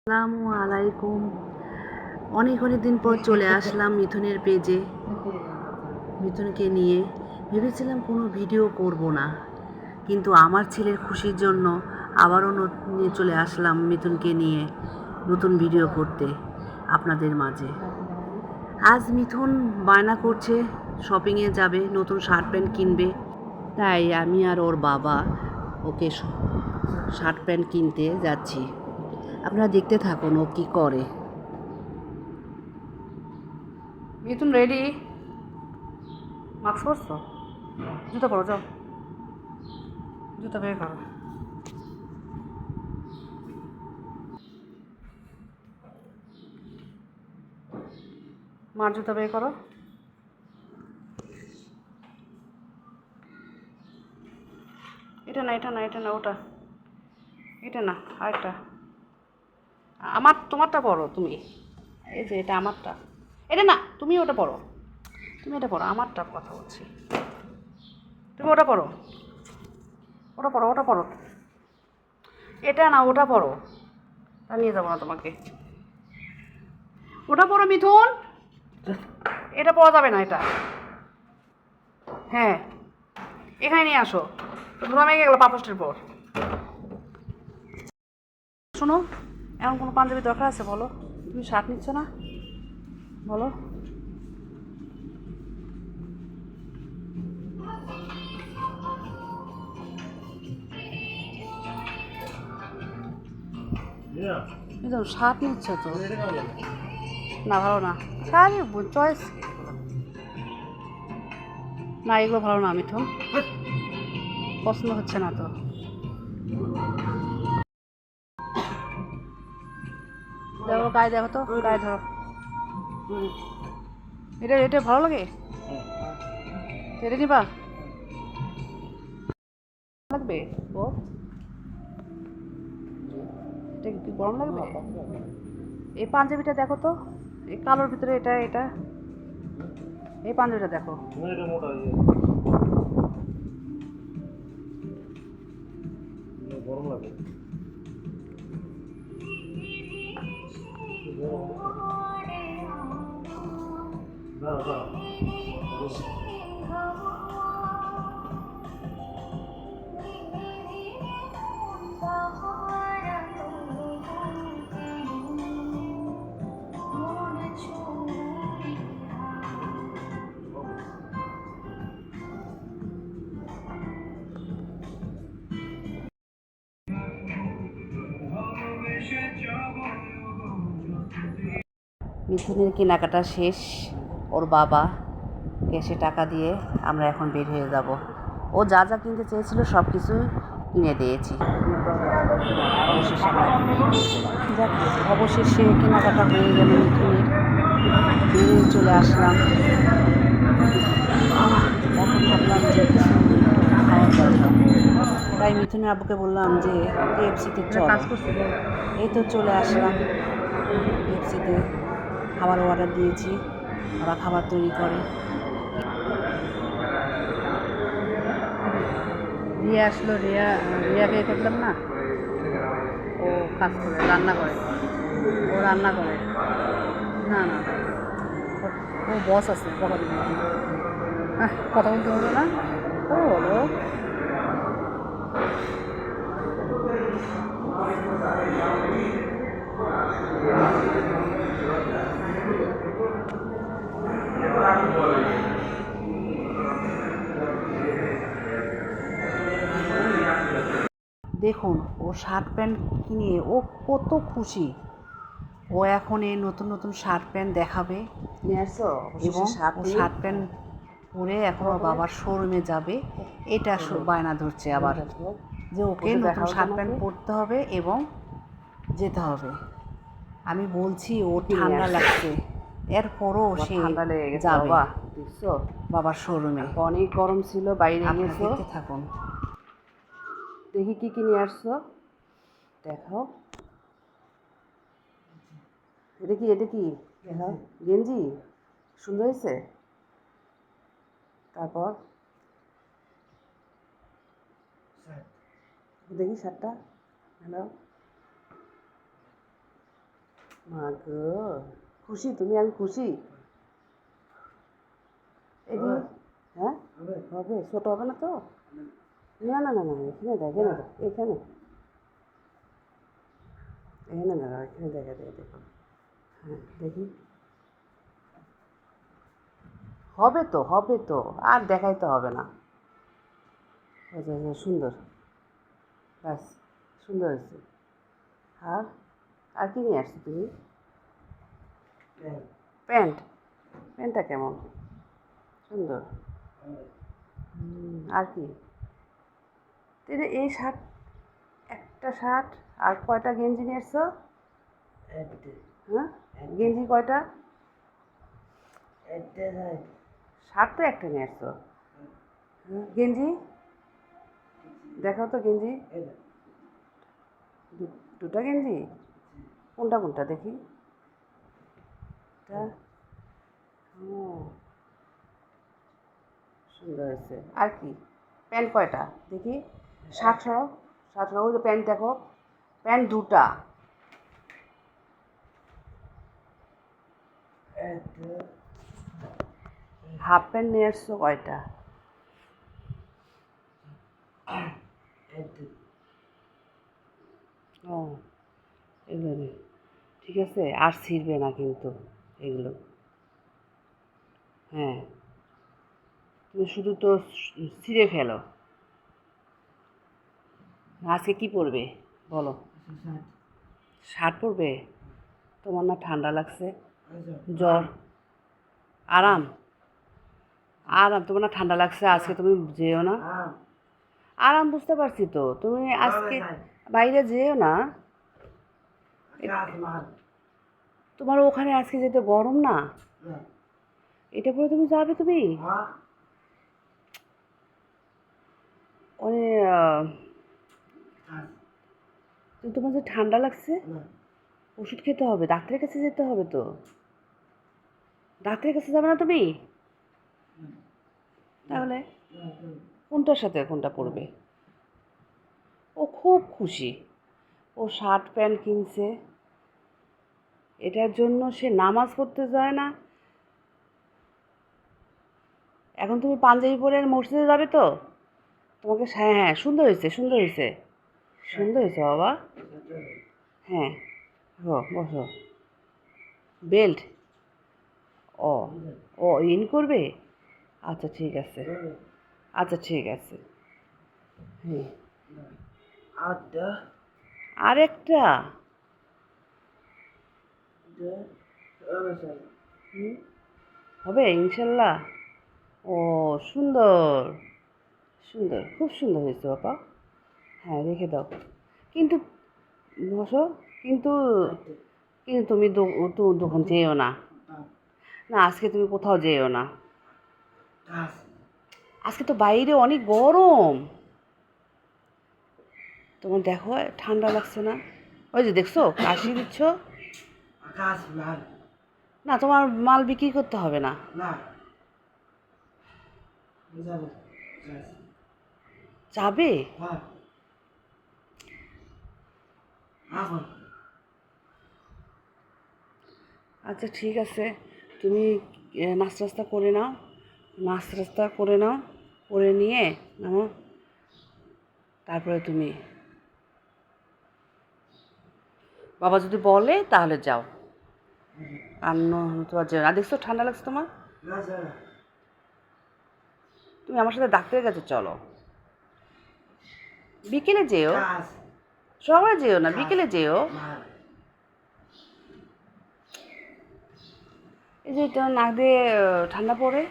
আসসালামু আলাইকুম। অনেক দিন পর চলে আসলাম মিথুনের পেজে। মিথুনকে নিয়ে ভেবেছিলাম কোনো ভিডিও করব না, কিন্তু আমার ছেলের খুশির জন্য আবারও নিয়ে চলে আসলাম মিথুনকে নিয়ে নতুন ভিডিও করতে আপনাদের মাঝে। আজ মিথুন বায়না করছে শপিংয়ে যাবে, নতুন শার্ট প্যান্ট কিনবে। তাই আমি আর ওর বাবা ওকে শার্ট প্যান্ট কিনতে যাচ্ছি। আপনারা দেখতে থাকুন ও কী করে। মিথুন রেডি? মাস্ক পরছো? জুতো পরো, যাও জুতো বের করো। মার জুতো বের করো। এটা না, এটা না, এটা না, ওটা, এটা না, আরেকটা। তোমারটা পরো তুমি। এই যে এটা আমারটা, এটা না, তুমি ওটা পরো। তুমি এটা পরো, আমারটা কথা বলছি। তুমি ওটা পরো, ওটা পরো, ওটা পরো। এটা না, ওটা পরো। তা নিয়ে যাবো না তোমাকে। ওটা পরো মিথুন, এটা পরা যাবে না, এটা। হ্যাঁ, এখানে নিয়ে আসো। ধুলা মেঘে গেলো পাপোষ্টের পর। শোনো, এমন কোনো পাঞ্জাবি দরকার আছে বলো? তুমি শার্ট নিচ্ছ না বলো? শার্ট নিচ্ছ তো না, ভালো না শাড়ি চয়েস না, এগুলো ভালো না মিঠুন, পছন্দ হচ্ছে না তো। দেখো গায়ে, দেখো তো গায়ে ধরো। এটা এটা ভালো লাগে, এটা নিবা লাগবে ও? এটা কি গরম লাগবে? এই পাঞ্জাবিটা দেখো তো, এই কালোর ভিতরে এটা এটা এই পাঞ্জাবিটা দেখো। গরম লাগে। মিথুনের কেনাকাটা শেষ, ওর বাবা ক্যাশে টাকা দিয়ে আমরা এখন বের হয়ে যাব। ও যা যা কিনতে চেয়েছিল সব কিছুই কিনে দিয়েছি। অবশেষে কেনাকাটা হয়ে গেল মিথুনের, বেরিয়ে চলে আসলাম। এখন ভাবলাম যে কিছু খাওয়ার দরকার, তাই মিথুনের আব্বুকে বললাম যে কেএফসিতে চলো। এই তো চলে আসলাম কেএফসিতে, খাবার অর্ডার দিয়েছি, ওরা খাবার তৈরি করে। রিয়া আসলো, রিয়াকে করলাম না, ও কাজ করে, রান্না করে, ও রান্না করে। না না, ও বস আছে, কথা বলতে কথা বলতে হলো না, ও বলো। দেখুন ও শার্ট প্যান্ট কিনে ও কত খুশি। ও এখন এই নতুন নতুন শার্ট প্যান্ট দেখাবে এবং ও শার্ট প্যান্ট পরে এখন ওর বাবার শোরুমে যাবে। এটা বায়না ধরছে আবার যে ওকে নতুন শার্ট প্যান্ট পরতে হবে এবং যেতে হবে। আমি বলছি ও ঠান্ডা লাগছে, এরপরও সে যাবে বাবার শোরুমে। অনেক গরম ছিল, বাইরে গেছো। দেখতে থাকুন। দেখি কি কি নিয়ে আসছো, দেখাও। এটা কি, এটা কি দেখাও। গেঞ্জি সুন্দর হয়েছে। তারপর দেখি শার্টটা, হ্যালো। মা গো, খুশি তুমি? আমি খুশি। এদিকে হ্যাঁ হবে, ছোট হবে না তো? না না না না, এখানে দেখ, এখানে দেখ, এখানে এখানে দাঁড়া, এখানে দেখা যায়, দেখো। হ্যাঁ দেখি, হবে তো, হবে তো, আর দেখাইতে হবে না। আচ্ছা আচ্ছা, সুন্দর, ব্যাস, সুন্দর হয়েছে। আর আর কি নিয়ে আসছো তুমি? প্যান্ট? প্যান্টটা কেমন? সুন্দর। আর কি? এই শার্ট, একটা শার্ট, আর কয়টা গেঞ্জি নিয়ে এসছো? হ্যাঁ, গেঞ্জি কয়টা? শার্ট তো একটা নিয়ে আসছো। গেঞ্জি দেখাও তো, গেঞ্জি দুটা গেঞ্জি? কোনটা কোনটা দেখি? এটা, ও সুন্দর হয়েছে। আর কি? প্যান্ট কয়টা দেখি? শার্ট সহ, শার্ট সহ, ওই যে প্যান্ট দেখো, প্যান্ট দুটা। হাফ প্যান্ট নিয়ে আসছো কয়টা? ও এগুলো নেই, ঠিক আছে, আর ছিঁড়বে না কিন্তু এগুলো। হ্যাঁ, তুমি শুধু তো ছিঁড়ে ফেলো। আজকে কি পরবে বলো? শার্ট পরবে? তোমার না ঠান্ডা লাগছে, জ্বর, আরাম, আরাম, তোমার না ঠান্ডা লাগছে, আজকে তুমি যেও না। আরাম বুঝতে পারছি তো, তুমি আজকে বাইরে যেও না। তোমার ওখানে আজকে যেতে গরম না? এটা পরে তুমি যাবে তুমি? মানে তোমার যে ঠান্ডা লাগছে, ওষুধ খেতে হবে, ডাক্তারের কাছে যেতে হবে তো। ডাক্তারের কাছে যাবে না তুমি? তাহলে কোনটার সাথে কোনটা পরবে? ও খুব খুশি, ও শার্ট প্যান্ট কিনছে, এটার জন্য সে নামাজ পড়তে যায় না। এখন তুমি পাঞ্জাবি পরে মসজিদে যাবে তো? তোমাকে, হ্যাঁ হ্যাঁ, সুন্দর হয়েছে, সুন্দর হয়েছে, সুন্দর হয়েছে বাবা। হ্যাঁ, বসো। বেল্ট? ও, ও ইন করবে? আচ্ছা ঠিক আছে, আচ্ছা ঠিক আছে। হ্যাঁ, আরেকটা? হবে ইনশাল্লাহ। ও সুন্দর, সুন্দর, খুব সুন্দর হয়েছে বাবা। হ্যাঁ রেখে দাও, কিন্তু বসো, কিন্তু কিন্তু তুমি তো দোকান যেও না। না আজকে তুমি কোথাও যেও না, আজকে তো বাইরে অনেক গরম। তোমার দেখো ঠান্ডা লাগছে না? ওই যে দেখছো কাশি দিচ্ছ। না তোমার মাল বিক্রি করতে হবে না। যাবে? আচ্ছা ঠিক আছে, তুমি নাস্তা টাস্তা করে নাও, নাস্তা টাস্তা করে নাও, করে নিয়ে নাও, তারপরে তুমি, বাবা যদি বলে তাহলে যাও, আর তোমার যেও না। দেখছো ঠান্ডা লাগছে তোমার? তুমি আমার সাথে ডাক্তারের কাছে চলো, বিকেলে যেও, সকালে যেও না, বিকেলে যেও। এই যে তোমার নাক দিয়ে ঠান্ডা পড়ে।